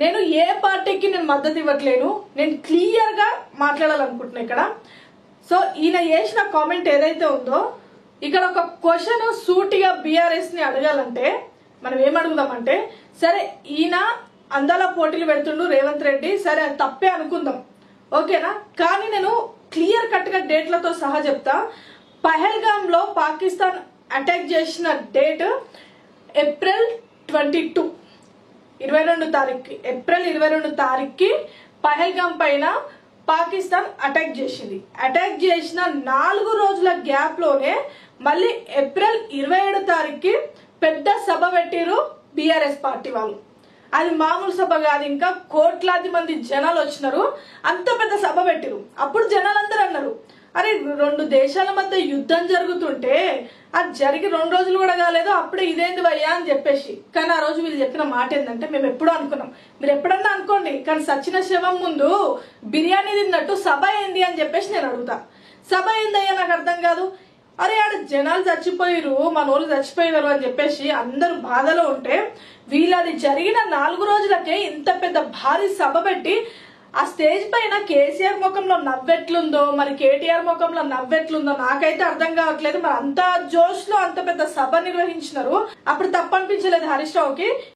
నేను ఏ పార్టీకి నేను మద్దతు ఇవ్వట్లేను. నేను క్లియర్ గా మాట్లాడాలనుకుంటున్నా ఇక్కడ. సో ఈయన చేసిన కామెంట్ ఏదైతే ఉందో ఇక్కడ ఒక క్వశ్చన్ సూటిగా బీఆర్ఎస్ ని అడగాలంటే మనం ఏం అడుగుదామంటే, సరే ఈయన అందాల పోటీలు పెడుతుండు రేవంత్ రెడ్డి, సరే అది తప్పే అనుకుందాం, ఓకేనా. కానీ నేను క్లియర్ కట్ గా డేట్లతో సహా చెప్తా. పహల్గామ్ లో పాకిస్తాన్ అటాక్ చేసిన డేట్ ఏప్రిల్ 22, 22 తారీఖుకి, ఏప్రిల్ 22 తారీఖుకి పహల్గామ్ పైన పాకిస్తాన్ అటాక్ చేసింది. అటాక్ చేసిన 4 రోజుల గ్యాప్ లోనే మళ్ళీ ఏప్రిల్ 27 తారీఖుకి పెద్ద సభ పెట్టిరు బీఆర్ఎస్ పార్టీ వాళ్ళు. అది మామూలు సభ కాదు, ఇంకా కోట్లాది మంది జనాలు వచ్చినారు. అంత పెద్ద సభ పెట్టిరు. అప్పుడు జనాలందరూ అన్నారు, అరే 2 దేశాల మధ్య యుద్ధం జరుగుతుంటే అది జరిగి 2 రోజులు కూడా కాలేదు, అప్పుడే ఇదేంది భయ్యా అని చెప్పేసి. కానీ ఆ రోజు వీళ్ళు చెప్పిన మాట ఏంటంటే, మేము ఎప్పుడూ అనుకున్నాం, మీరు ఎప్పుడన్నా అనుకోండి, కానీ సచిన శవం ముందు బిర్యానీ తిన్నట్టు సభ ఏంది అని చెప్పేసి నేను అడుగుతా. సభ ఏందయ్యా నాకు అర్థం కాదు. అరే ఆడ జనాలు చచ్చిపోయారు, మన వాళ్ళు చచ్చిపోయారు అని చెప్పేసి అందరూ బాధలో ఉంటే వీళ్ళది జరిగిన 4 రోజులకే ఇంత పెద్ద భారీ సభ పెట్టి ఆ స్టేజ్ పైన కేసీఆర్ ముఖంలో నవ్వెట్లుందో మరి కేటీఆర్ ముఖంలో నవ్వెట్లుందో నాకైతే అర్థం కావట్లేదు. మరి అంత జోష్ లో అంత పెద్ద సభ నిర్వహించినారు, అప్పుడు తప్పనిపించలేదు హరీష్ రావుకి.